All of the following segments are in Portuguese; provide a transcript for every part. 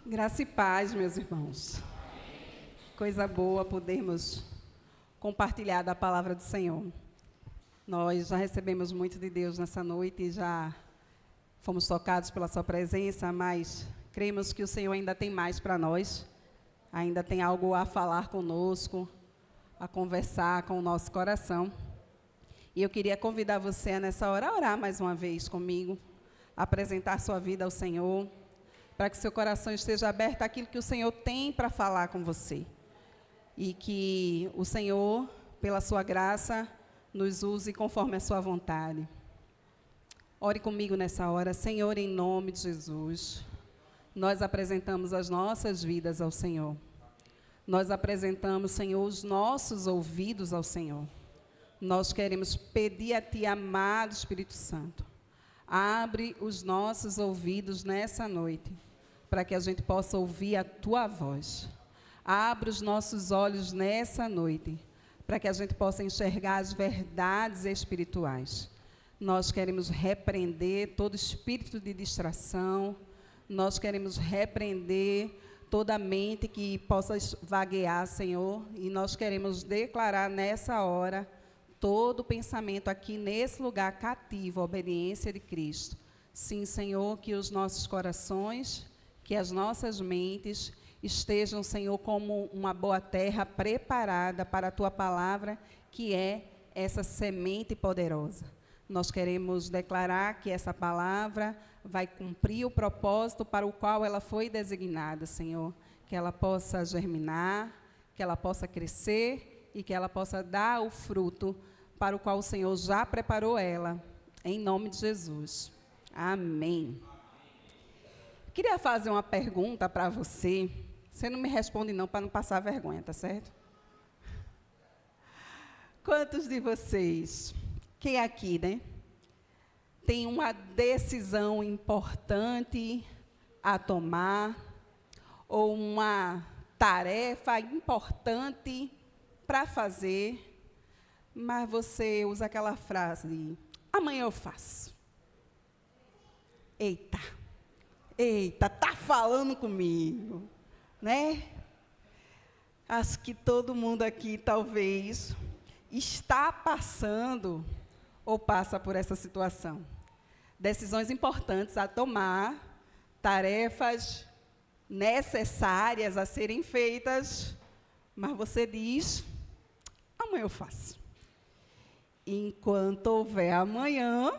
Graça e paz, meus irmãos. Coisa boa podermos compartilhar da palavra do Senhor. Nós já recebemos muito de Deus nessa noite e já fomos tocados pela sua presença, mas cremos que o Senhor ainda tem mais para nós, ainda tem algo a falar conosco, a conversar com o nosso coração. E eu queria convidar você nessa hora a orar mais uma vez comigo, a apresentar sua vida ao Senhor, para que seu coração esteja aberto àquilo que o Senhor tem para falar com você. E que o Senhor, pela sua graça, nos use conforme a sua vontade. Ore comigo nessa hora. Senhor, em nome de Jesus, nós apresentamos as nossas vidas ao Senhor. Nós apresentamos, Senhor, os nossos ouvidos ao Senhor. Nós queremos pedir a Ti, amado Espírito Santo, abre os nossos ouvidos nessa noite, para que a gente possa ouvir a Tua voz. Abre os nossos olhos nessa noite, para que a gente possa enxergar as verdades espirituais. Nós queremos repreender todo espírito de distração, nós queremos repreender toda mente que possa vaguear, Senhor, e nós queremos declarar nessa hora todo pensamento aqui nesse lugar cativo, a obediência de Cristo. Sim, Senhor, que os nossos corações, que as nossas mentes estejam, Senhor, como uma boa terra preparada para a Tua palavra, que é essa semente poderosa. Nós queremos declarar que essa palavra vai cumprir o propósito para o qual ela foi designada, Senhor. Que ela possa germinar, que ela possa crescer e que ela possa dar o fruto para o qual o Senhor já preparou ela. Em nome de Jesus. Amém. Queria fazer uma pergunta para você. Você não me responde não, para não passar vergonha, tá certo? Quantos de vocês, quem aqui, né, tem uma decisão importante a tomar, ou uma tarefa importante para fazer, mas você usa aquela frase, amanhã eu faço. Eita, tá falando comigo, né? Acho que todo mundo aqui, talvez, está passando ou passa por essa situação. Decisões importantes a tomar, tarefas necessárias a serem feitas, mas você diz, amanhã eu faço. Enquanto houver amanhã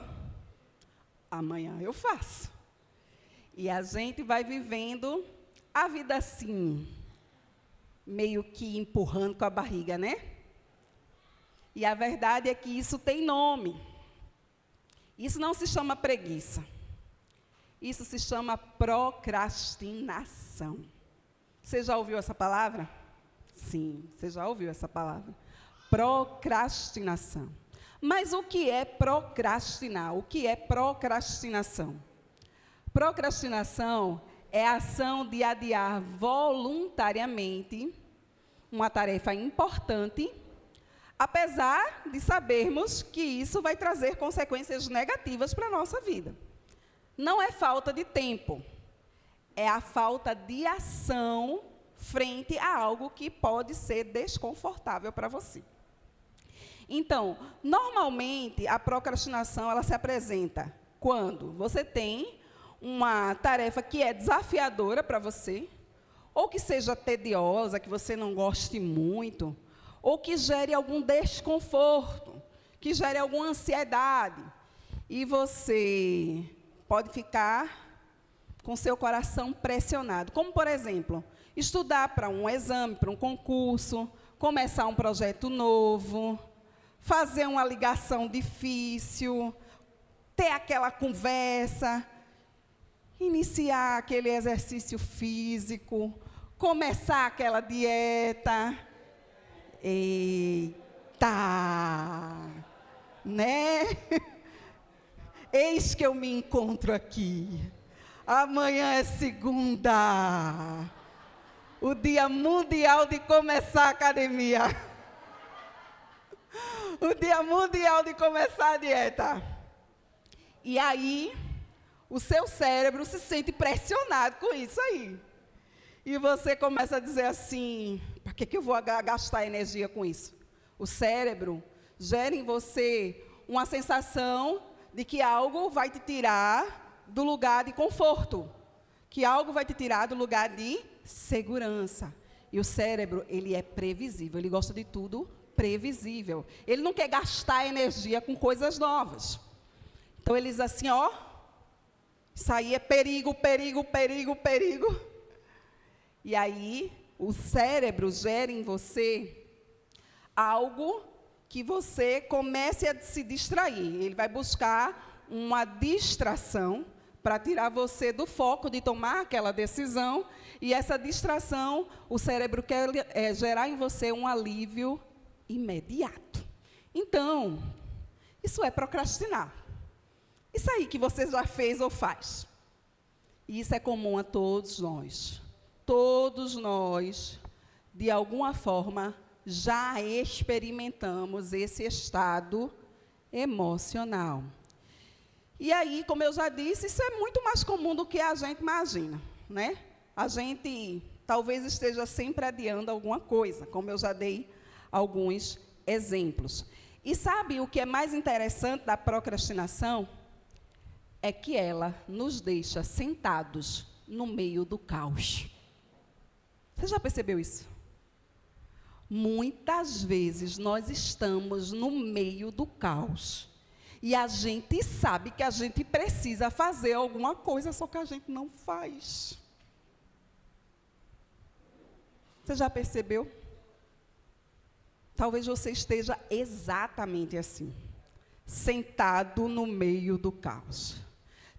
eu faço. E a gente vai vivendo a vida assim, meio que empurrando com a barriga, né? E a verdade é que isso tem nome. Isso não se chama preguiça. Isso se chama procrastinação. Você já ouviu essa palavra? Sim, você já ouviu essa palavra. Procrastinação. Mas o que é procrastinar? O que é procrastinação? Procrastinação é a ação de adiar voluntariamente uma tarefa importante, apesar de sabermos que isso vai trazer consequências negativas para a nossa vida. Não é falta de tempo, é a falta de ação frente a algo que pode ser desconfortável para você. Então, normalmente, a procrastinação ela se apresenta quando você tem uma tarefa que é desafiadora para você, ou que seja tediosa, que você não goste muito, ou que gere algum desconforto, que gere alguma ansiedade. E você pode ficar com seu coração pressionado. Como, por exemplo, estudar para um exame, para um concurso, começar um projeto novo, fazer uma ligação difícil, ter aquela conversa, iniciar aquele exercício físico, começar aquela dieta. Eita, né? Eis que eu me encontro aqui. Amanhã é segunda, o dia mundial de começar a academia. O dia mundial de começar a dieta. E aí, o seu cérebro se sente pressionado com isso aí. E você começa a dizer assim, para que eu vou gastar energia com isso? O cérebro gera em você uma sensação de que algo vai te tirar do lugar de conforto, que algo vai te tirar do lugar de segurança. E o cérebro, ele é previsível, ele gosta de tudo previsível. Ele não quer gastar energia com coisas novas. Então ele diz assim, ó, isso aí é perigo, perigo, perigo, perigo. E aí o cérebro gera em você algo que você comece a se distrair. Ele vai buscar uma distração para tirar você do foco de tomar aquela decisão. E essa distração, o cérebro quer gerar em você um alívio imediato. Então, isso é procrastinar. Isso aí que você já fez ou faz. E isso é comum a todos nós. Todos nós, de alguma forma, já experimentamos esse estado emocional. E aí, como eu já disse, isso é muito mais comum do que a gente imagina, né? A gente talvez esteja sempre adiando alguma coisa, como eu já dei alguns exemplos. E sabe o que é mais interessante da procrastinação? É que ela nos deixa sentados no meio do caos. Você já percebeu isso? Muitas vezes nós estamos no meio do caos. E a gente sabe que a gente precisa fazer alguma coisa, só que a gente não faz. Você já percebeu? Talvez você esteja exatamente assim, sentado no meio do caos.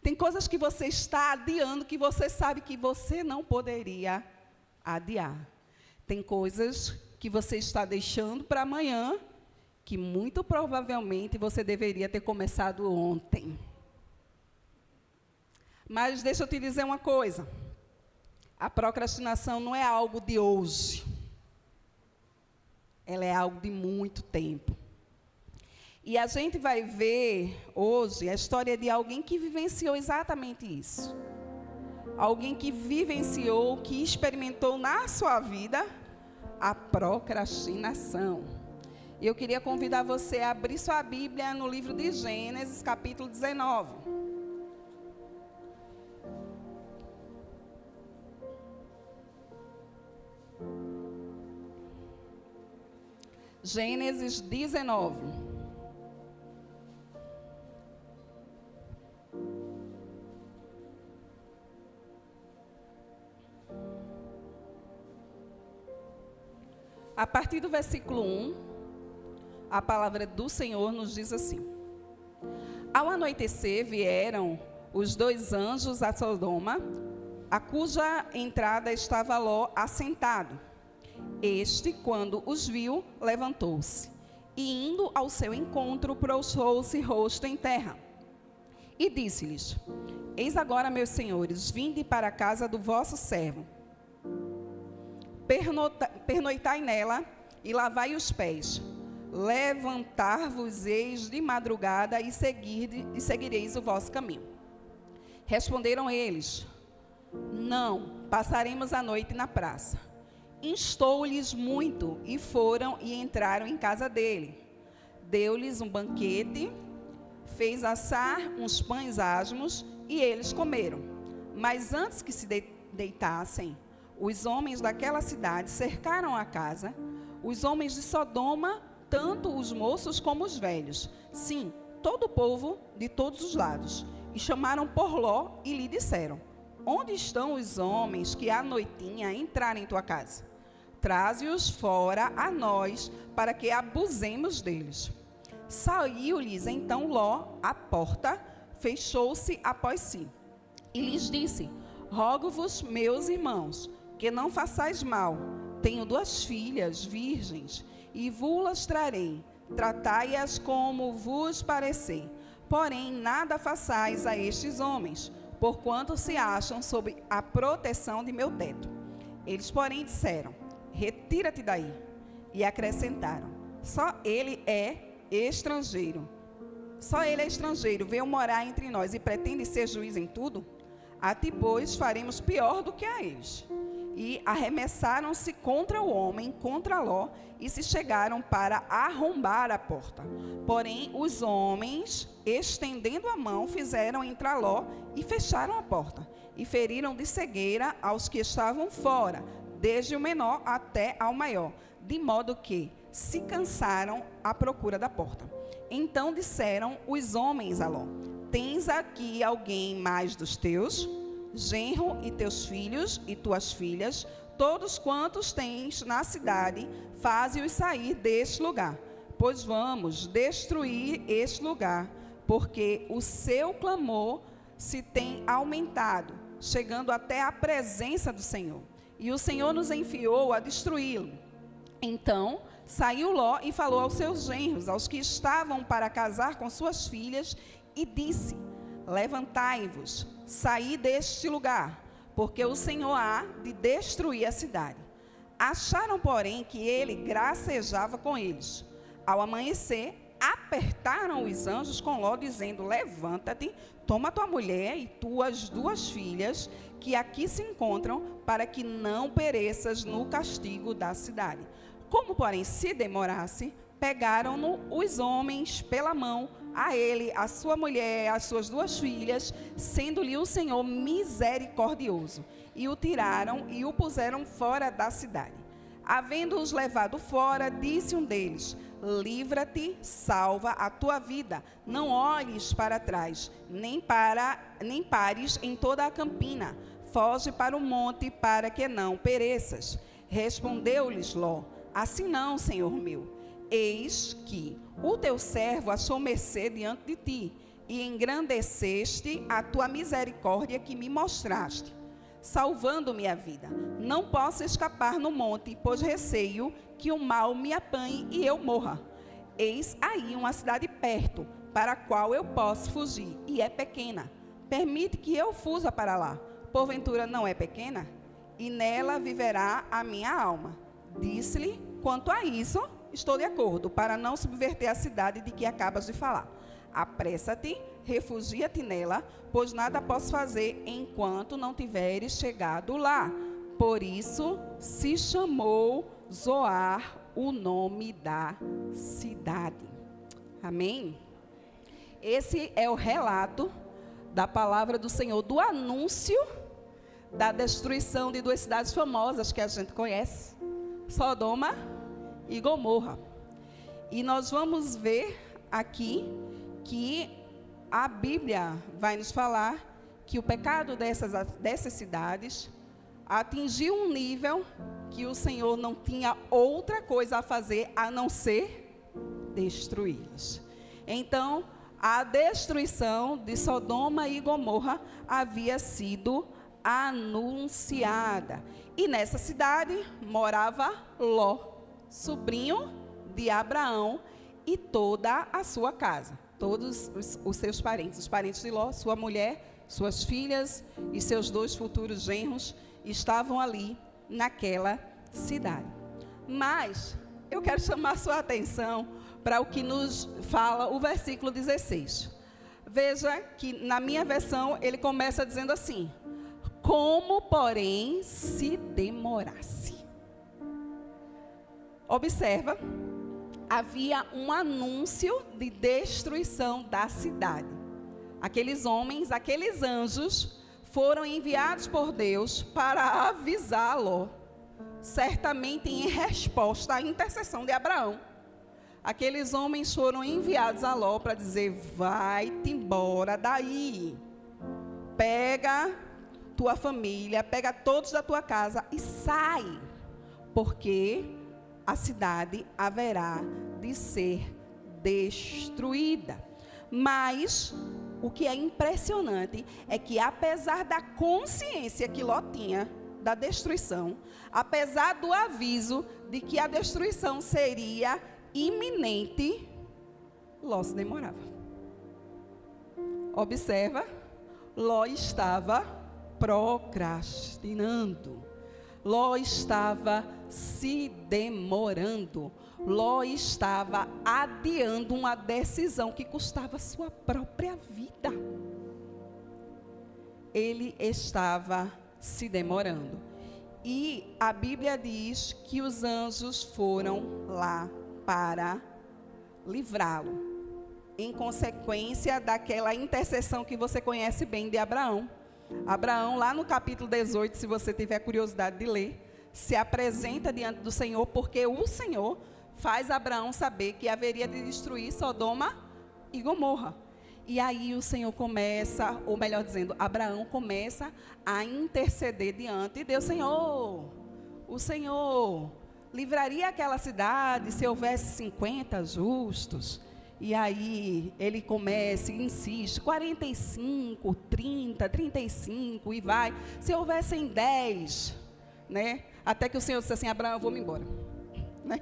Tem coisas que você está adiando que você sabe que você não poderia adiar. Tem coisas que você está deixando para amanhã, que muito provavelmente você deveria ter começado ontem. Mas deixa eu te dizer uma coisa. A procrastinação não é algo de hoje. Ela é algo de muito tempo. E a gente vai ver hoje a história de alguém que vivenciou exatamente isso. Alguém que vivenciou, que experimentou na sua vida a procrastinação. E eu queria convidar você a abrir sua Bíblia no livro de Gênesis, capítulo 19. Gênesis 19. A partir do versículo 1, a palavra do Senhor nos diz assim: Ao anoitecer vieram os dois anjos a Sodoma, a cuja entrada estava Ló assentado. Este, quando os viu, levantou-se, e indo ao seu encontro, prostrou-se rosto em terra. E disse-lhes: Eis agora, meus senhores, vinde para a casa do vosso servo. Pernoitai nela e lavai os pés. Levantar-vos-eis de madrugada e seguireis o vosso caminho. Responderam eles: Não, passaremos a noite na praça. Instou-lhes muito e foram e entraram em casa dele. Deu-lhes um banquete, fez assar uns pães asmos e eles comeram. Mas antes que se deitassem, os homens daquela cidade cercaram a casa, os homens de Sodoma, tanto os moços como os velhos, sim, todo o povo de todos os lados, e chamaram por Ló e lhe disseram: Onde estão os homens que à noitinha entraram em tua casa? Traze-os fora a nós, para que abusemos deles. Saiu-lhes então Ló à porta, fechou-se após si, e lhes disse: Rogo-vos, meus irmãos, que não façais mal. Tenho 2 filhas virgens, e vos-las trarei. Tratai-as como vos parecer. Porém, nada façais a estes homens, porquanto se acham sob a proteção de meu teto. Eles, porém, disseram: Retira-te daí. E acrescentaram: Só ele é estrangeiro. Veio morar entre nós e pretende ser juiz em tudo? A ti, pois, faremos pior do que a eles. e arremessaram-se contra o homem, contra Ló, e se chegaram para arrombar a porta. Porém, os homens, estendendo a mão, fizeram entrar Ló e fecharam a porta, e feriram de cegueira aos que estavam fora, desde o menor até ao maior, de modo que se cansaram à procura da porta. Então disseram os homens a Ló: tens aqui alguém mais dos teus? Genro e teus filhos e tuas filhas, todos quantos tens na cidade, faze-os sair deste lugar, pois vamos destruir este lugar, porque o seu clamor se tem aumentado, chegando até a presença do Senhor, e o Senhor nos enviou a destruí-lo. Então saiu Ló e falou aos seus genros, aos que estavam para casar com suas filhas, e disse: levantai-vos, saí deste lugar, porque o Senhor há de destruir a cidade. Acharam, porém, que ele gracejava com eles. Ao amanhecer, apertaram os anjos com Ló, dizendo: levanta-te, toma tua mulher e tuas 2 filhas, que aqui se encontram, para que não pereças no castigo da cidade. Como, porém, se demorasse, pegaram-no os homens pela mão, a ele, a sua mulher, as suas 2 filhas, sendo-lhe o Senhor misericordioso, e o tiraram e o puseram fora da cidade. Havendo-os levado fora, disse um deles: livra-te, salva a tua vida, não olhes para trás, nem pares em toda a campina, foge para o monte, para que não pereças. Respondeu-lhes Ló: assim não, Senhor meu. Eis que o teu servo achou mercê diante de ti, e engrandeceste a tua misericórdia que me mostraste, salvando-me a vida. Não posso escapar no monte, pois receio que o mal me apanhe e eu morra. Eis aí uma cidade perto, para a qual eu posso fugir, e é pequena. Permite que eu fuja para lá. Porventura não é pequena? E nela viverá a minha alma. Disse-lhe: quanto a isso, estou de acordo, para não subverter a cidade de que acabas de falar. Apressa-te, refugia-te nela, pois nada posso fazer enquanto não tiveres chegado lá. Por isso se chamou Zoar o nome da cidade. Amém? Esse é o relato da palavra do Senhor, do anúncio da destruição de 2 cidades famosas que a gente conhece, Sodoma e Gomorra. E nós vamos ver aqui que a Bíblia vai nos falar que o pecado dessas cidades atingiu um nível que o Senhor não tinha outra coisa a fazer a não ser destruí-las. Então, a destruição de Sodoma e Gomorra havia sido anunciada. E nessa cidade morava Ló, sobrinho de Abraão, e toda a sua casa, todos os seus parentes, os parentes de Ló, sua mulher, suas filhas e seus 2 futuros genros estavam ali naquela cidade. Mas eu quero chamar sua atenção para o que nos fala o versículo 16. Veja que na minha versão ele começa dizendo assim: como, porém, se demorasse. Observa, havia um anúncio de destruição da cidade. Aqueles homens, aqueles anjos, foram enviados por Deus para avisar Ló, certamente em resposta à intercessão de Abraão. Aqueles homens foram enviados a Ló para dizer: vai-te embora daí, pega tua família, pega todos da tua casa e sai, porque a cidade haverá de ser destruída. Mas o que é impressionante é que, apesar da consciência que Ló tinha da destruição, apesar do aviso de que a destruição seria iminente, Ló se demorava. Observa, Ló estava procrastinando. Ló estava se demorando. Ló estava adiando uma decisão que custava sua própria vida. Ele estava se demorando. E a Bíblia diz que os anjos foram lá para livrá-lo, em consequência daquela intercessão que você conhece bem de Abraão. Abraão, lá no capítulo 18, se você tiver curiosidade de ler, se apresenta diante do Senhor, porque o Senhor faz Abraão saber que haveria de destruir Sodoma e Gomorra. E aí o Senhor começa, ou melhor dizendo, Abraão começa a interceder diante de Deus. Senhor, o Senhor livraria aquela cidade se houvesse 50 justos? E aí ele começa e insiste, 45, 30, 35 e vai. Se houvessem 10, né? Até que o Senhor disse assim, Abraão, eu vou me embora. Né?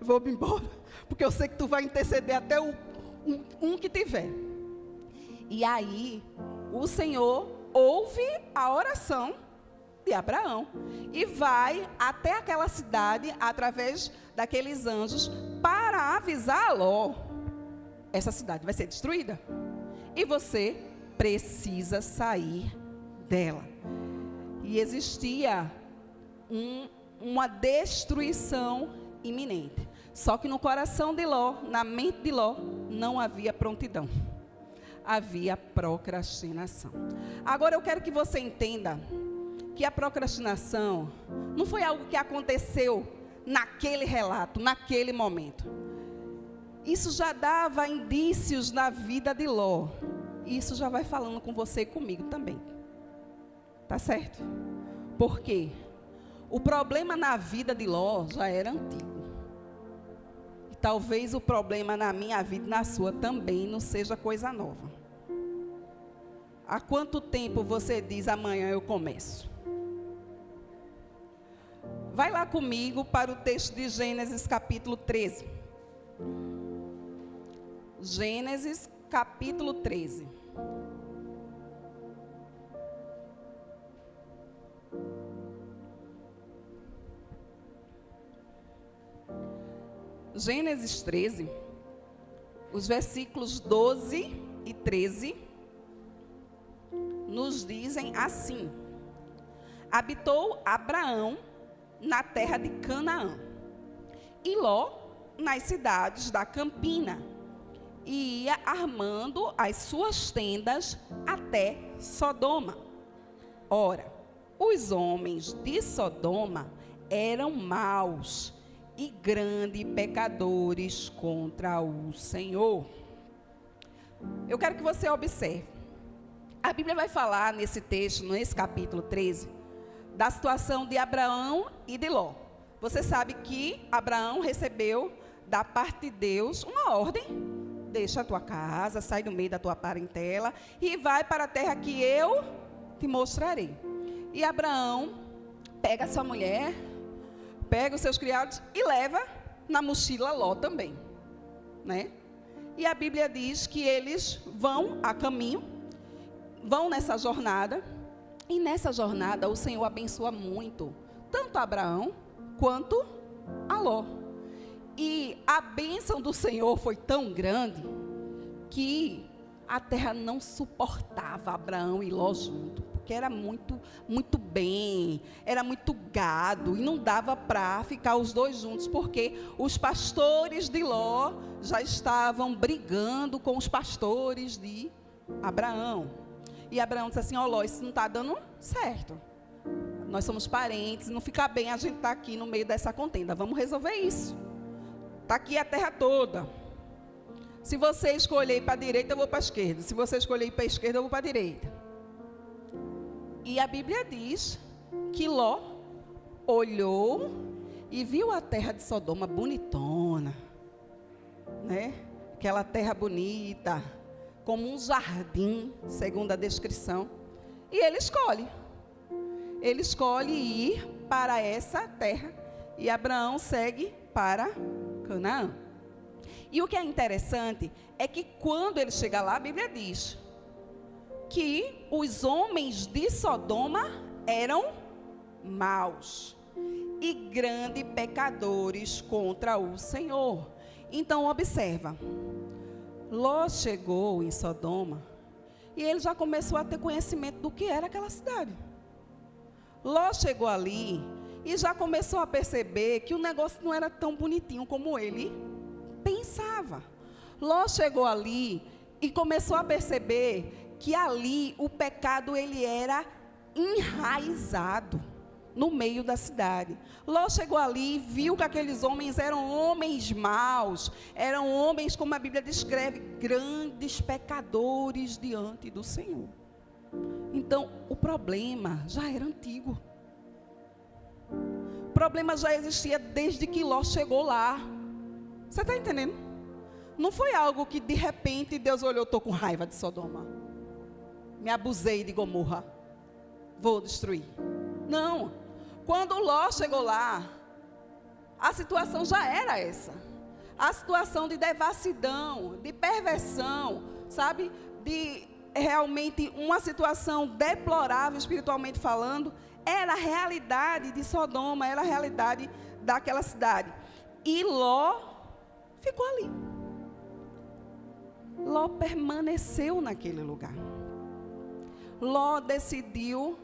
Vou me embora, porque eu sei que tu vai interceder até um que tiver. E aí o Senhor ouve a oração de Abraão e vai até aquela cidade através daqueles anjos para avisar a Ló: essa cidade vai ser destruída e você precisa sair dela. E existia uma destruição iminente. Só que no coração de Ló, na mente de Ló, não havia prontidão. Havia procrastinação. Agora eu quero que você entenda que a procrastinação não foi algo que aconteceu naquele relato, naquele momento. Isso já dava indícios na vida de Ló. Isso já vai falando com você e comigo também. Tá certo? Por quê? O problema na vida de Ló já era antigo. E talvez o problema na minha vida e na sua também não seja coisa nova. Há quanto tempo você diz, amanhã eu começo? Vai lá comigo para o texto de Gênesis capítulo 13. Gênesis capítulo 13. Gênesis 13, os versículos 12 e 13, nos dizem assim: habitou Abraão na terra de Canaã, e Ló nas cidades da campina, e ia armando as suas tendas até Sodoma. Ora, os homens de Sodoma eram maus e grandes pecadores contra o Senhor. Eu quero que você observe. A Bíblia vai falar nesse texto, nesse capítulo 13, da situação de Abraão e de Ló. Você sabe que Abraão recebeu da parte de Deus uma ordem: deixa a tua casa, sai do meio da tua parentela e vai para a terra que eu te mostrarei. E Abraão pega a sua mulher, pega os seus criados e leva na mochila Ló também, né? E a Bíblia diz que eles vão a caminho, vão nessa jornada, e nessa jornada o Senhor abençoa muito, tanto a Abraão quanto a Ló. E a bênção do Senhor foi tão grande que a terra não suportava Abraão e Ló junto, porque era muito bem, era muito gado, e não dava para ficar os dois juntos, porque os pastores de Ló já estavam brigando com os pastores de Abraão. E Abraão disse assim: ó Ló, isso não está dando certo. Nós somos parentes, não fica bem a gente estar aqui no meio dessa contenda. Vamos resolver isso. Está aqui a terra toda. Se você escolher ir para a direita, eu vou para a esquerda. Se você escolher ir para a esquerda, eu vou para a direita. E a Bíblia diz que Ló olhou e viu a terra de Sodoma bonitona, né? Aquela terra bonita, como um jardim, segundo a descrição. E ele escolhe ir para essa terra. E Abraão segue para Canaã. E o que é interessante é que quando ele chega lá, a Bíblia diz que os homens de Sodoma eram maus e grandes pecadores contra o Senhor. Então observa, Ló chegou em Sodoma e ele já começou a ter conhecimento do que era aquela cidade. Ló chegou ali e já começou a perceber que o negócio não era tão bonitinho como ele pensava. Ló chegou ali e começou a perceber que ali o pecado ele era enraizado no meio da cidade. Ló chegou ali e viu que aqueles homens eram homens maus, eram homens, como a Bíblia descreve, grandes pecadores diante do Senhor. Então, o problema já era antigo. O problema já existia desde que Ló chegou lá. Você está entendendo? Não foi algo que de repente Deus olhou, estou com raiva de Sodoma, me abusei de Gomorra, vou destruir. Não. Quando Ló chegou lá, a situação já era essa. A situação de devassidão, de perversão, sabe? De realmente uma situação deplorável espiritualmente falando, era a realidade de Sodoma, era a realidade daquela cidade. E Ló ficou ali. Ló permaneceu naquele lugar. Ló decidiu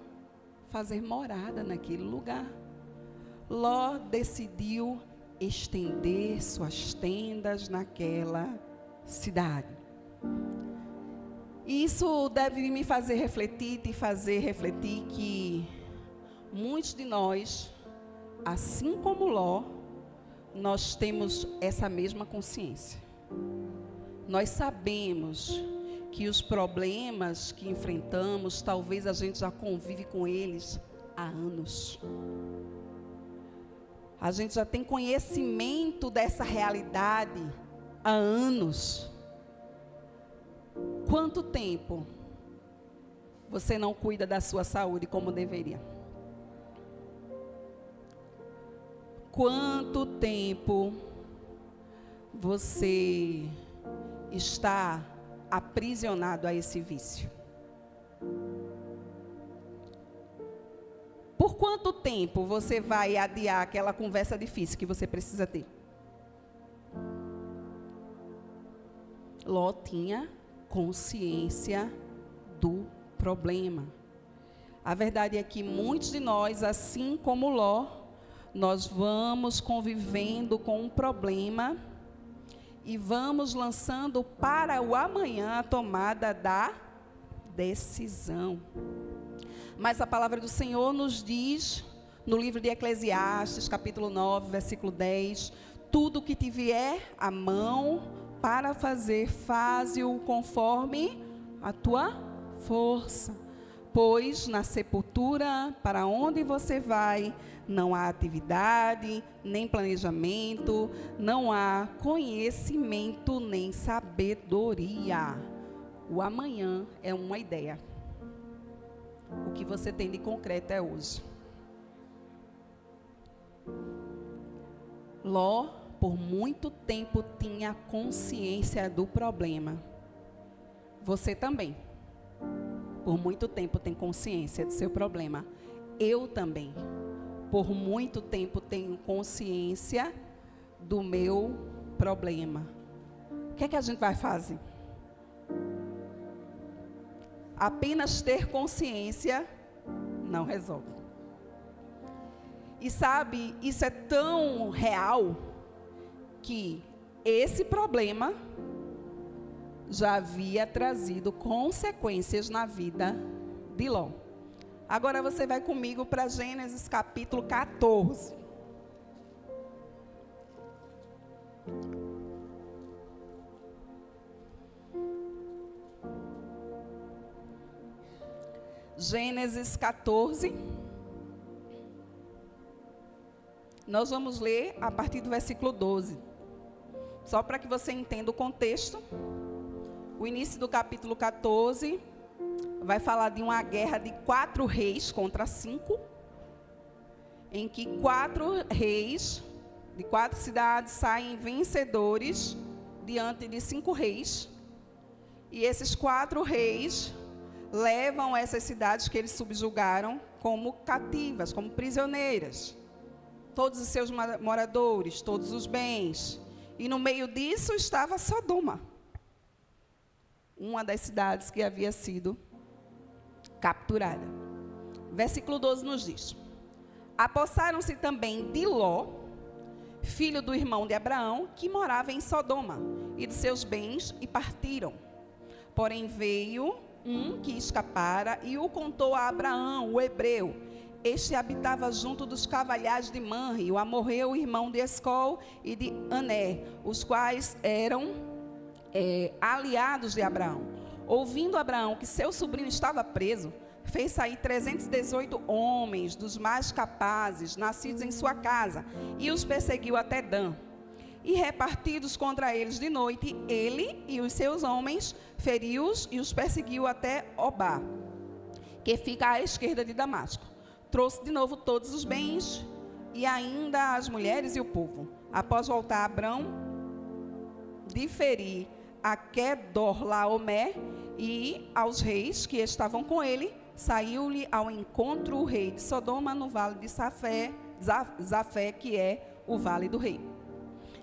fazer morada naquele lugar. Ló decidiu estender suas tendas naquela cidade. Isso deve me fazer refletir, te fazer refletir que muitos de nós, assim como Ló, nós temos essa mesma consciência. Nós sabemos que os problemas que enfrentamos, talvez a gente já convive com eles há anos. A gente já tem conhecimento dessa realidade há anos. Quanto tempo você não cuida da sua saúde como deveria? Quanto tempo você está aprisionado a esse vício? Por quanto tempo você vai adiar aquela conversa difícil que você precisa ter? Ló tinha consciência do problema. A verdade é que muitos de nós, assim como Ló, nós vamos convivendo com um problema e vamos lançando para o amanhã a tomada da decisão. Mas a palavra do Senhor nos diz, no livro de Eclesiastes, capítulo 9, versículo 10, tudo que te vier à mão para fazer, faze-o conforme a tua força. Pois na sepultura, para onde você vai, não há atividade, nem planejamento, não há conhecimento, nem sabedoria. O amanhã é uma ideia. O que você tem de concreto é hoje. Ló, por muito tempo, tinha consciência do problema. Você também, por muito tempo, tem consciência do seu problema. Eu também, por muito tempo, tenho consciência do meu problema. O que é que a gente vai fazer? Apenas ter consciência não resolve. E sabe, isso é tão real que esse problema já havia trazido consequências na vida de Ló. Agora você vai comigo para Gênesis capítulo 14. Gênesis 14. Nós vamos ler a partir do versículo 12. Só para que você entenda o contexto. O início do capítulo 14 vai falar de uma guerra de 4 reis contra 5, em que 4 reis de 4 cidades saem vencedores diante de 5 reis. E esses 4 reis levam essas cidades que eles subjugaram como cativas, como prisioneiras. Todos os seus moradores, todos os bens. E no meio disso estava Sodoma, uma das cidades que havia sido capturada. Versículo 12 nos diz: apossaram-se também de Ló, filho do irmão de Abraão, que morava em Sodoma, e de seus bens, e partiram. Porém veio um que escapara e o contou a Abraão, o hebreu. Este habitava junto dos cavalhais de Manre, o amorreu, irmão de Escol e de Ané, os quais eram aliados de Abraão. Ouvindo Abraão que seu sobrinho estava preso, fez sair 318 homens dos mais capazes, nascidos em sua casa, e os perseguiu até Dan. E repartidos contra eles de noite, ele e os seus homens feriu-os e os perseguiu até Obá, que fica à esquerda de Damasco. Trouxe de novo todos os bens e ainda as mulheres e o povo. Após voltar Abrão de ferir a Quedorlaomé e aos reis que estavam com ele, saiu-lhe ao encontro o rei de Sodoma no vale de Zafé, que é o vale do rei.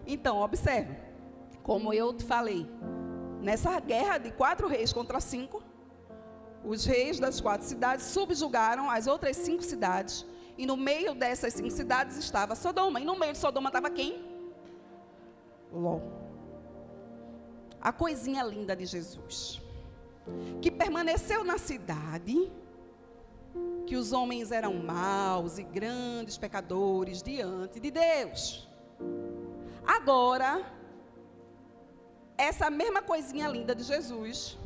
Então, observe, como eu te falei, nessa guerra de 4 reis contra 5, os reis das 4 cidades subjugaram as outras 5 cidades, e no meio dessas 5 cidades estava Sodoma, e no meio de Sodoma estava quem? Ló. A coisinha linda de Jesus, que permaneceu na cidade, que os homens eram maus e grandes pecadores diante de Deus. Agora, essa mesma coisinha linda de Jesus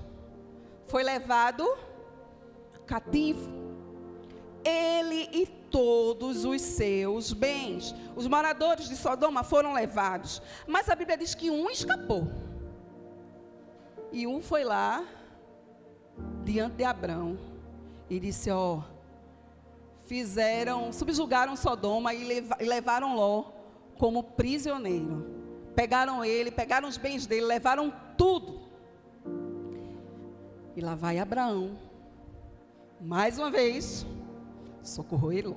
foi levado cativo. Ele e todos os seus bens. Os moradores de Sodoma foram levados. Mas a Bíblia diz que um escapou. E um foi lá, diante de Abrão, e disse, subjugaram Sodoma e levaram Ló como prisioneiro. Pegaram ele, pegaram os bens dele, levaram tudo. E lá vai Abraão, mais uma vez, socorreu ele.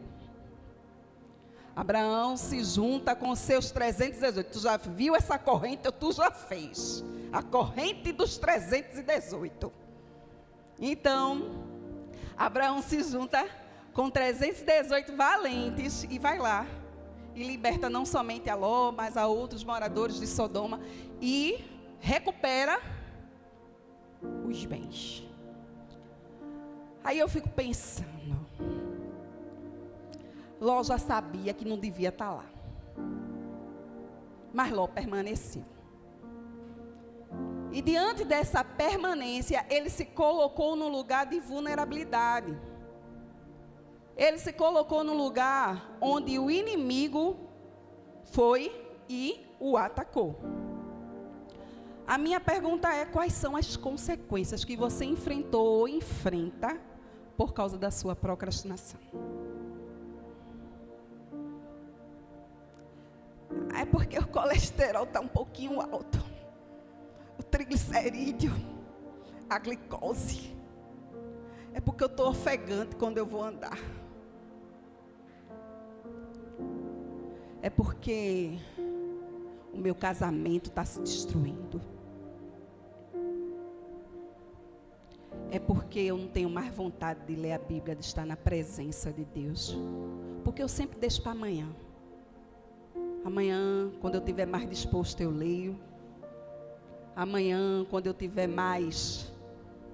Abraão se junta com seus 318. Tu já viu essa corrente? Tu já fez. A corrente dos 318. Então, Abraão se junta com 318 valentes e vai lá. E liberta não somente a Ló, mas a outros moradores de Sodoma. E recupera os bens. Aí eu fico pensando. Ló já sabia que não devia estar lá. Mas Ló permaneceu. E diante dessa permanência, ele se colocou no lugar de vulnerabilidade. Ele se colocou no lugar onde o inimigo foi e o atacou. A minha pergunta é: quais são as consequências que você enfrentou ou enfrenta por causa da sua procrastinação? É porque o colesterol está um pouquinho alto. O triglicerídeo, a glicose. É porque eu estou ofegante quando eu vou andar. É porque o meu casamento está se destruindo. É porque eu não tenho mais vontade de ler a Bíblia, de estar na presença de Deus. Porque eu sempre deixo para amanhã. Amanhã, quando eu estiver mais disposto, eu leio. Amanhã, quando eu estiver mais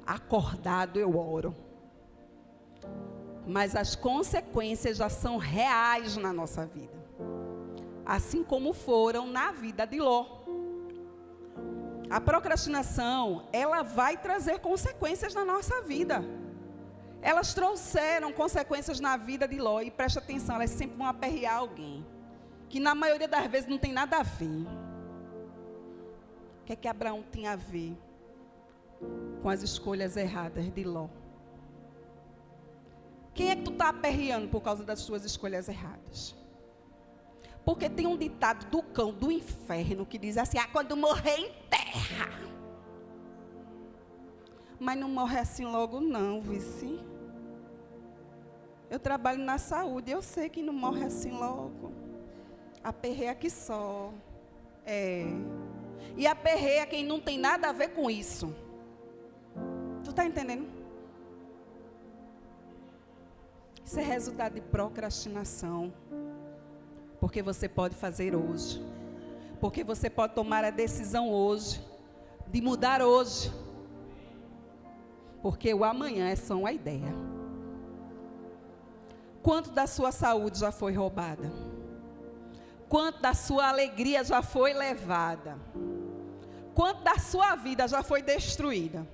acordado, eu oro. Mas as consequências já são reais na nossa vida. Assim como foram na vida de Ló. A procrastinação, ela vai trazer consequências na nossa vida. Elas trouxeram consequências na vida de Ló. E presta atenção, elas sempre vão aperrear alguém. Que na maioria das vezes não tem nada a ver. O que Abraão tinha a ver com as escolhas erradas de Ló? Quem é que tu está aperreando por causa das suas escolhas erradas? Porque tem um ditado do cão do inferno que diz assim: quando morrer, enterra. Mas não morre assim logo não, vice. Eu trabalho na saúde, eu sei que não morre assim logo. Aperreia que só. E aperreia quem não tem nada a ver com isso. Tu está entendendo? Isso é resultado de procrastinação. Porque você pode fazer hoje. Porque você pode tomar a decisão hoje. De mudar hoje. Porque o amanhã é só uma ideia. Quanto da sua saúde já foi roubada? Quanto da sua alegria já foi levada? Quanto da sua vida já foi destruída?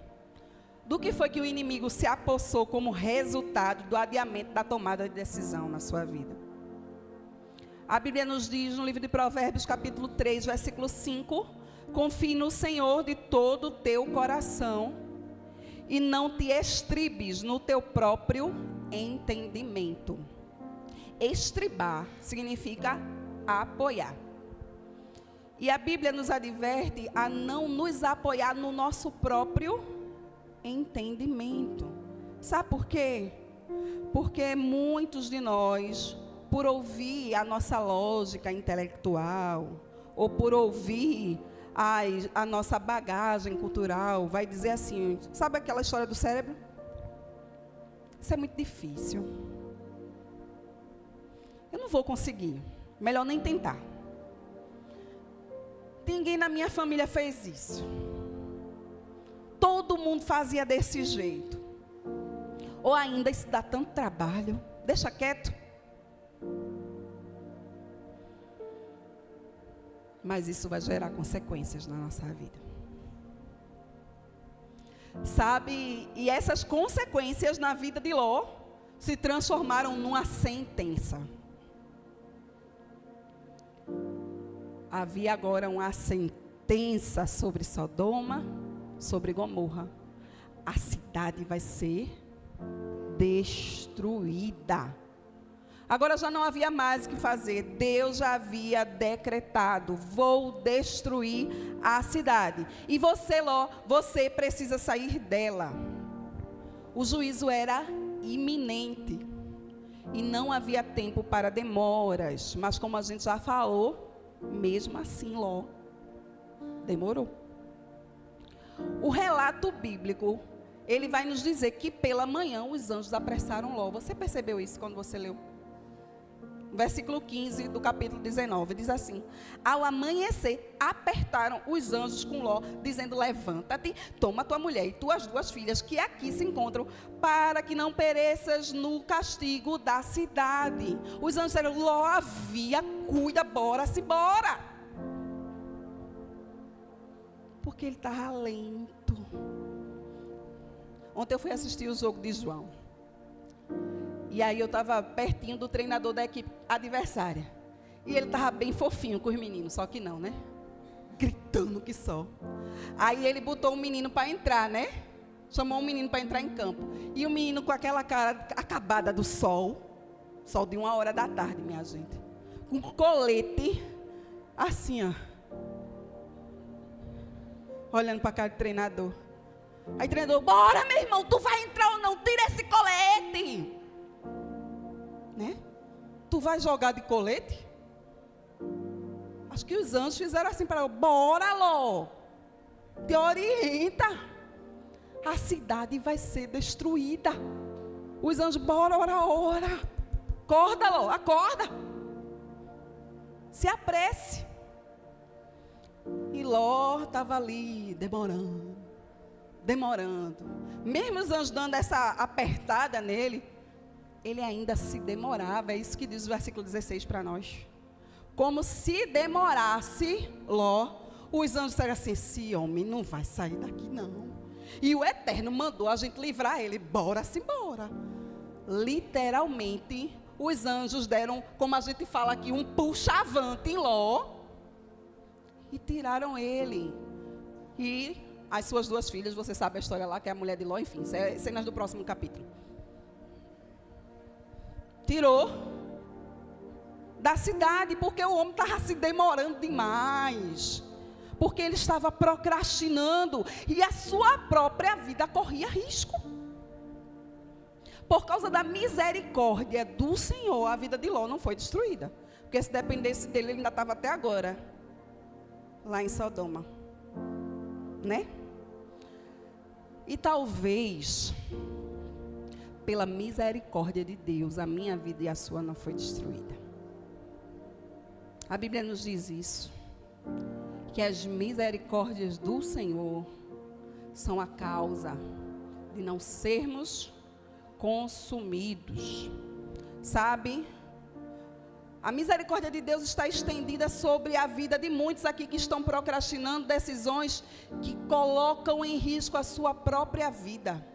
Do que foi que o inimigo se apossou como resultado do adiamento da tomada de decisão na sua vida? A Bíblia nos diz no livro de Provérbios, capítulo 3, versículo 5: confie no Senhor de todo o teu coração e não te estribes no teu próprio entendimento. Estribar significa apoiar. E a Bíblia nos adverte a não nos apoiar no nosso próprio entendimento. Sabe por quê? Porque muitos de nós, por ouvir a nossa lógica intelectual, ou por ouvir a nossa bagagem cultural, vai dizer assim, sabe aquela história do cérebro? Isso é muito difícil. Eu não vou conseguir. Melhor nem tentar. Ninguém na minha família fez isso. Todo mundo fazia desse jeito. Ou ainda isso dá tanto trabalho. Deixa quieto. Mas isso vai gerar consequências na nossa vida. Sabe? E essas consequências na vida de Ló se transformaram numa sentença. Havia agora uma sentença sobre Sodoma, sobre Gomorra. A cidade vai ser destruída. Agora já não havia mais o que fazer. Deus já havia decretado: vou destruir a cidade. E você, Ló, você precisa sair dela. O juízo era iminente. E não havia tempo para demoras. Mas como a gente já falou, mesmo assim, Ló demorou. O relato bíblico, ele vai nos dizer que pela manhã os anjos apressaram Ló. Você percebeu isso quando você leu? Versículo 15 do capítulo 19, diz assim: ao amanhecer, apertaram os anjos com Ló, dizendo: levanta-te, toma tua mulher e tuas duas filhas, que aqui se encontram, para que não pereças no castigo da cidade. Os anjos disseram: Ló, havia, cuida, bora-se, bora. Porque ele estava lento. Ontem eu fui assistir o jogo de João. E aí eu estava pertinho do treinador da equipe adversária. E ele estava bem fofinho com os meninos, só que não, né? Gritando que só. Aí ele botou um menino para entrar, né? Chamou um menino para entrar em campo. E o menino com aquela cara acabada do sol de 1h da tarde, minha gente. Com colete, assim, ó. Olhando para a cara do treinador. Aí o treinador: bora, meu irmão, tu vai entrar ou não? Tira esse colete. Né? Tu vai jogar de colete? Acho que os anjos fizeram assim para ele: bora, Ló, te orienta, a cidade vai ser destruída. Os anjos: bora, ora, acorda, Ló, acorda, se apresse. E Ló estava ali demorando. Mesmo os anjos dando essa apertada nele, ele ainda se demorava. É isso que diz o versículo 16 para nós. Como se demorasse Ló, os anjos disseram assim: esse homem não vai sair daqui não. E o Eterno mandou a gente livrar ele. Bora-se embora. Literalmente, os anjos deram, como a gente fala aqui, um puxa-avante em Ló. E tiraram ele. E as suas duas filhas, você sabe a história lá, que é a mulher de Ló, enfim, cenas do próximo capítulo. Tirou da cidade, porque o homem estava se demorando demais. Porque ele estava procrastinando e a sua própria vida corria risco. Por causa da misericórdia do Senhor, a vida de Ló não foi destruída. Porque se dependesse dele, ele ainda estava até agora lá em Sodoma. Né? E talvez pela misericórdia de Deus, a minha vida e a sua não foi destruída. A Bíblia nos diz isso, que as misericórdias do Senhor são a causa de não sermos consumidos. Sabe? A misericórdia de Deus está estendida sobre a vida de muitos aqui que estão procrastinando decisões que colocam em risco a sua própria vida.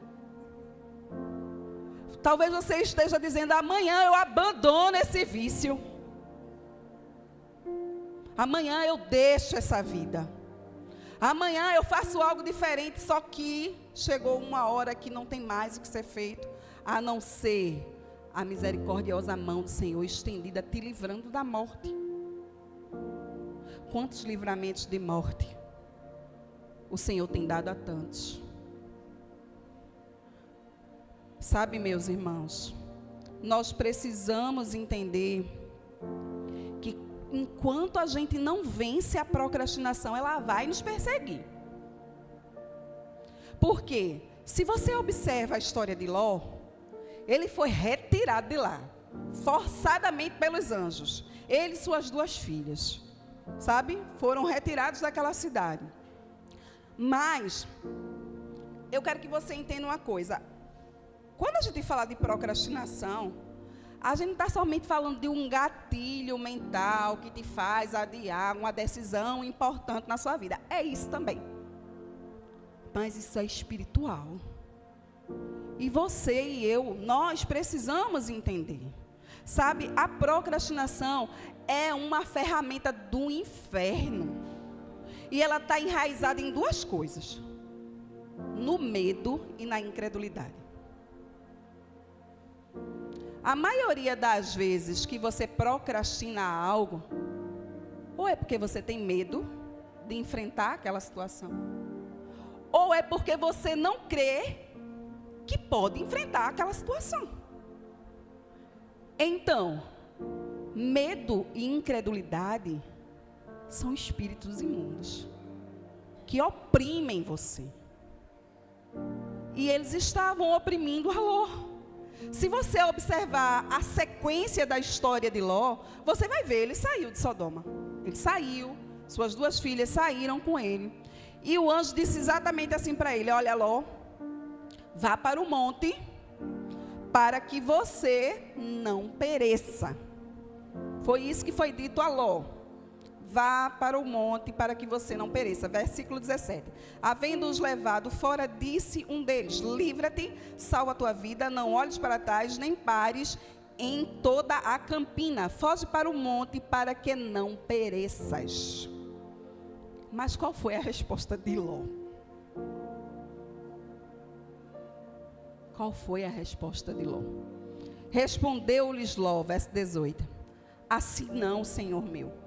Talvez você esteja dizendo: amanhã eu abandono esse vício. Amanhã eu deixo essa vida. Amanhã eu faço algo diferente, só que chegou uma hora que não tem mais o que ser feito, a não ser a misericordiosa mão do Senhor estendida, te livrando da morte. Quantos livramentos de morte o Senhor tem dado a tantos? Sabe, meus irmãos, nós precisamos entender que enquanto a gente não vence a procrastinação, ela vai nos perseguir. Por quê? Se você observa a história de Ló, ele foi retirado de lá, forçadamente pelos anjos. Ele e suas 2 filhas, sabe? Foram retirados daquela cidade. Mas, eu quero que você entenda uma coisa. Quando a gente fala de procrastinação, a gente não está somente falando de um gatilho mental que te faz adiar uma decisão importante na sua vida. É isso também. Mas isso é espiritual. E você e eu, nós precisamos entender. Sabe, a procrastinação é uma ferramenta do inferno. E ela está enraizada em 2 coisas: no medo e na incredulidade. A maioria das vezes que você procrastina algo, ou é porque você tem medo de enfrentar aquela situação, ou é porque você não crê que pode enfrentar aquela situação. Então, medo e incredulidade são espíritos imundos que oprimem você. E eles estavam oprimindo a Ló. Se você observar a sequência da história de Ló, você vai ver, ele saiu de Sodoma. Ele saiu, suas 2 filhas saíram com ele. E o anjo disse exatamente assim para ele: olha, Ló, vá para o monte, para que você não pereça. Foi isso que foi dito a Ló. Vá para o monte, para que você não pereça. Versículo 17. Havendo-os levado fora, disse um deles: livra-te, salva a tua vida, não olhes para trás, nem pares em toda a campina. Foge para o monte, para que não pereças. Mas qual foi a resposta de Ló? Qual foi a resposta de Ló? Respondeu-lhes Ló, verso 18: assim não, Senhor meu.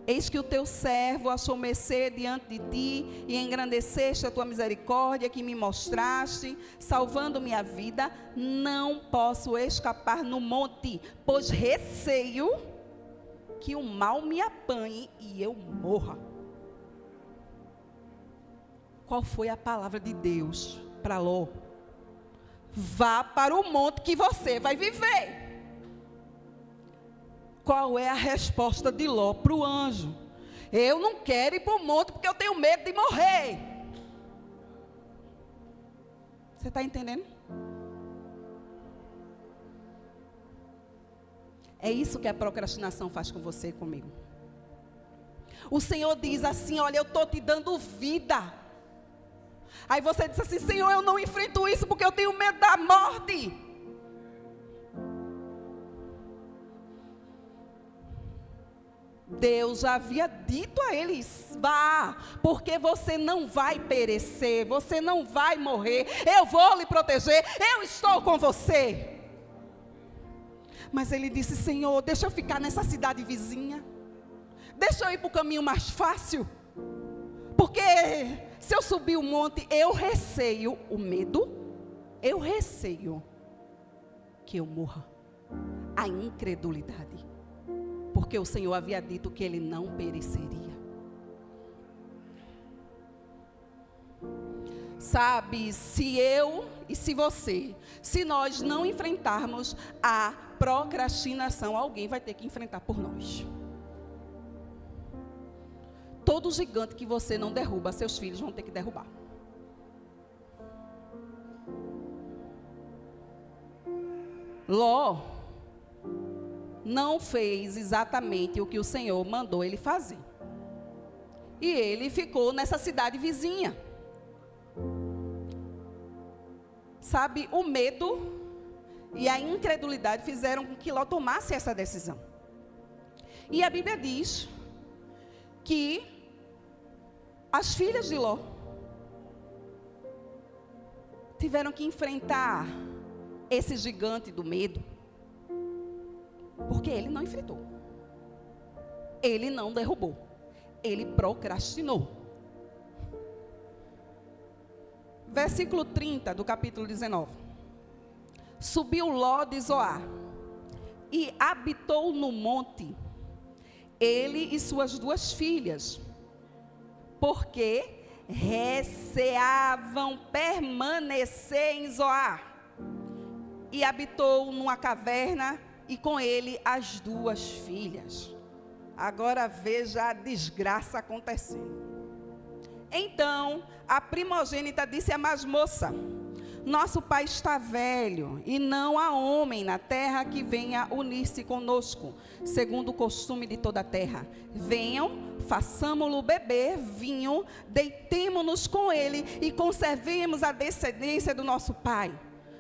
Eis que o teu servo achou mercê diante de ti, e engrandeceste a tua misericórdia que me mostraste, salvando minha vida. Não posso escapar no monte, pois receio que o mal me apanhe e eu morra. Qual foi a palavra de Deus para Ló? Vá para o monte que você vai viver. Qual é a resposta de Ló para o anjo? Eu não quero ir para o monte porque eu tenho medo de morrer. Você está entendendo? É isso que a procrastinação faz com você e comigo. O Senhor diz assim: olha, eu estou te dando vida. Aí você diz assim: Senhor, eu não enfrento isso porque eu tenho medo da morte. Deus já havia dito a eles: vá, porque você não vai perecer, você não vai morrer, eu vou lhe proteger, eu estou com você. Mas ele disse: Senhor, deixa eu ficar nessa cidade vizinha, deixa eu ir para o caminho mais fácil, porque se eu subir o monte, eu receio o medo, eu receio que eu morra, a incredulidade. Porque o Senhor havia dito que ele não pereceria. Sabe, se eu e se você, se nós não enfrentarmos a procrastinação, alguém vai ter que enfrentar por nós. Todo gigante que você não derruba, seus filhos vão ter que derrubar. Ló não fez exatamente o que o Senhor mandou ele fazer. E ele ficou nessa cidade vizinha. Sabe, o medo e a incredulidade fizeram com que Ló tomasse essa decisão. E a Bíblia diz que as filhas de Ló tiveram que enfrentar esse gigante do medo, porque ele não enfrentou, ele não derrubou, ele procrastinou. Versículo 30 do capítulo 19. Subiu Ló de Zoar e habitou no monte, ele e suas 2 filhas, porque receavam permanecer em Zoar. E habitou numa caverna, e com ele as 2 filhas. Agora veja a desgraça acontecendo. Então, a primogênita disse à mais moça: nosso pai está velho, e não há homem na terra que venha unir-se conosco, segundo o costume de toda a terra. Venham, façamo-lo beber vinho, deitemo-nos com ele, e conservemos a descendência do nosso pai.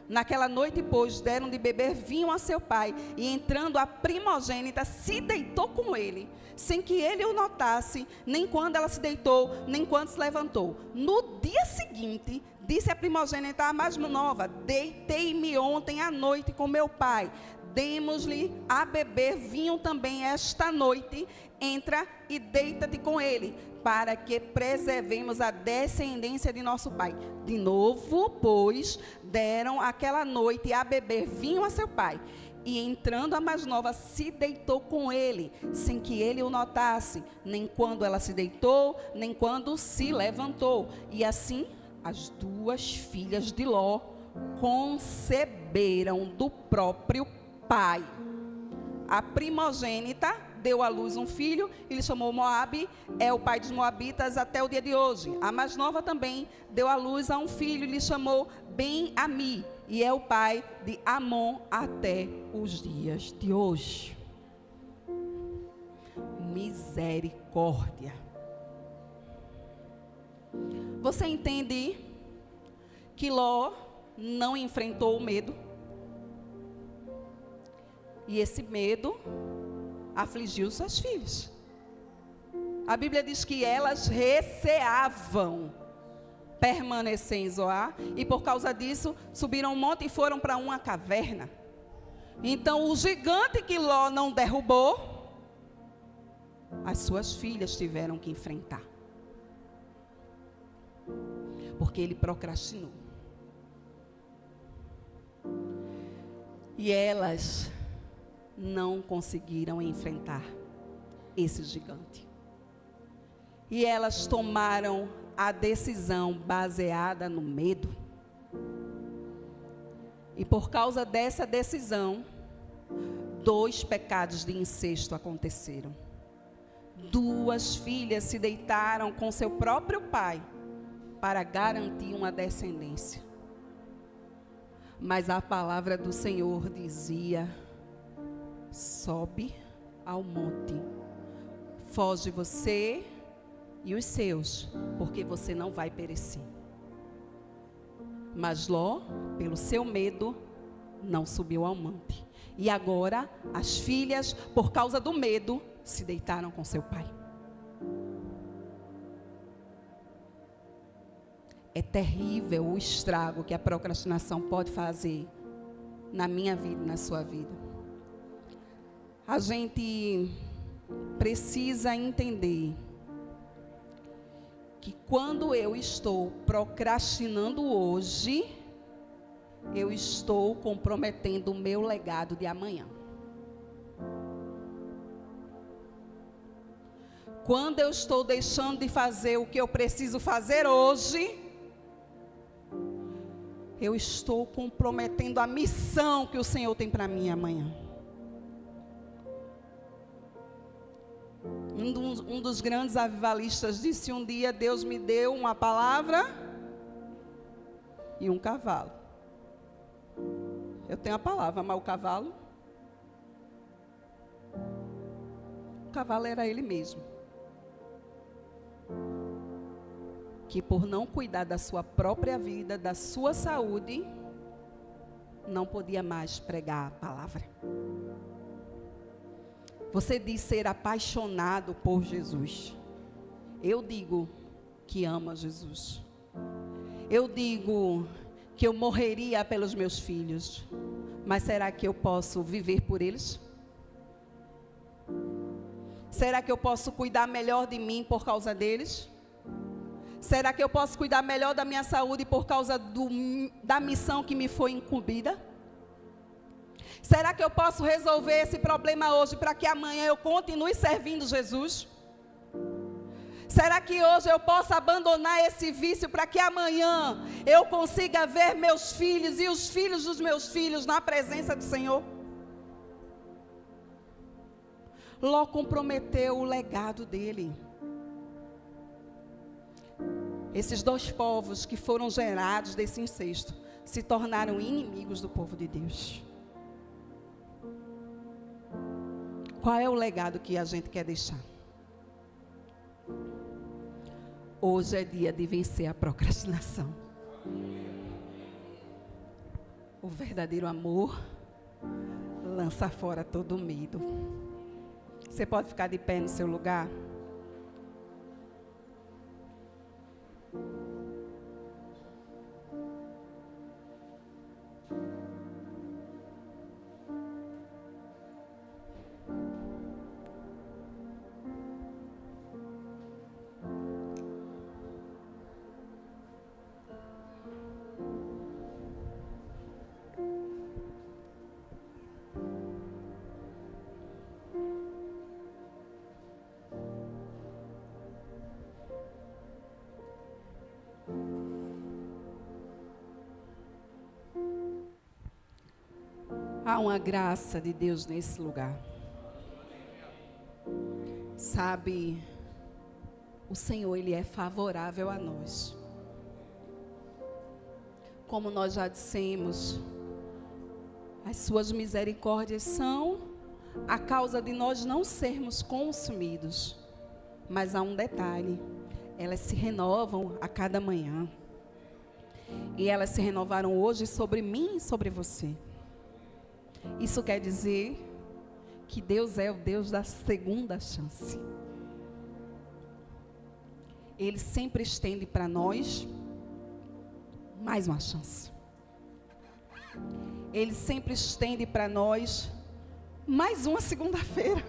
Naquela noite, pois, deram de beber vinho a seu pai, e entrando a primogênita, se deitou com ele, sem que ele o notasse, nem quando ela se deitou, nem quando se levantou. No dia seguinte, disse a primogênita à mais nova: deitei-me ontem à noite com meu pai, demos-lhe a beber vinho também esta noite, entra e deita-te com ele, para que preservemos a descendência de nosso pai. De novo, pois, deram aquela noite a beber vinho a seu pai. E entrando a mais nova, se deitou com ele, sem que ele o notasse, nem quando ela se deitou, nem quando se levantou. E assim, as 2 filhas de Ló conceberam do próprio pai. A primogênita deu à luz um filho, ele chamou Moabe, é o pai dos moabitas até o dia de hoje. A mais nova também deu à luz a um filho, lhe chamou Ben-Ami, e é o pai de Amon até os dias de hoje. Misericórdia. Você entende que Ló não enfrentou o medo? E esse medo afligiu suas filhas. A Bíblia diz que elas receavam permanecer em Zoar, e por causa disso subiram um monte e foram para uma caverna. Então o gigante que Ló não derrubou, as suas filhas tiveram que enfrentar, porque ele procrastinou. E elas não conseguiram enfrentar esse gigante. E elas tomaram a decisão baseada no medo. E por causa dessa decisão, 2 pecados de incesto aconteceram. 2 filhas se deitaram com seu próprio pai para garantir uma descendência. Mas a palavra do Senhor dizia: sobe ao monte, foge você e os seus, porque você não vai perecer. Mas Ló, pelo seu medo, não subiu ao monte. E agora, as filhas, por causa do medo, se deitaram com seu pai. É terrível o estrago que a procrastinação pode fazer na minha vida e na sua vida. A gente precisa entender que quando eu estou procrastinando hoje, eu estou comprometendo o meu legado de amanhã. Quando eu estou deixando de fazer o que eu preciso fazer hoje, eu estou comprometendo a missão que o Senhor tem para mim amanhã. Um dos grandes avivalistas disse um dia: Deus me deu uma palavra e um cavalo. Eu tenho a palavra, mas o cavalo era ele mesmo, que por não cuidar da sua própria vida, da sua saúde, não podia mais pregar a palavra. Você diz ser apaixonado por Jesus. Eu digo que ama Jesus. Eu digo que eu morreria pelos meus filhos. Mas será que eu posso viver por eles? Será que eu posso cuidar melhor de mim por causa deles? Será que eu posso cuidar melhor da minha saúde por causa da missão que me foi incumbida? Será que eu posso resolver esse problema hoje para que amanhã eu continue servindo Jesus? Será que hoje eu posso abandonar esse vício para que amanhã eu consiga ver meus filhos e os filhos dos meus filhos na presença do Senhor? Ló comprometeu o legado dele. Esses dois povos que foram gerados desse incesto se tornaram inimigos do povo de Deus. Qual é o legado que a gente quer deixar? Hoje é dia de vencer a procrastinação. O verdadeiro amor lança fora todo medo. Você pode ficar de pé no seu lugar? Há uma graça de Deus nesse lugar. Sabe, o Senhor, Ele é favorável a nós. Como nós já dissemos, as suas misericórdias são a causa de nós não sermos consumidos. Mas há um detalhe, elas se renovam a cada manhã. E elas se renovaram hoje sobre mim e sobre você. Isso quer dizer que Deus é o Deus da segunda chance. Ele sempre estende para nós mais uma chance. Ele sempre estende para nós mais uma segunda-feira.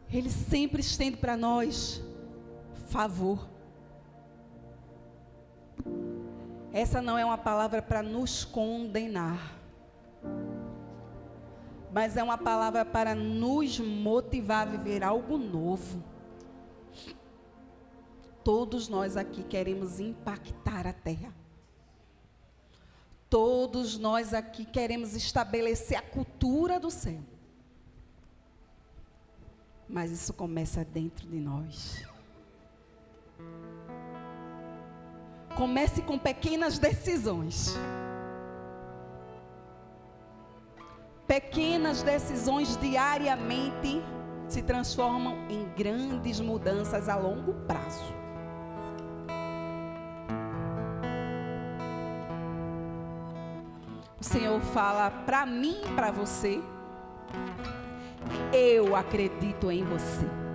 Ele sempre estende para nós favor. Essa não é uma palavra para nos condenar, mas é uma palavra para nos motivar a viver algo novo. Todos nós aqui queremos impactar a terra. Todos nós aqui queremos estabelecer a cultura do céu. Mas isso começa dentro de nós. Comece com pequenas decisões. Pequenas decisões diariamente se transformam em grandes mudanças a longo prazo. O Senhor fala para mim e para você: eu acredito em você.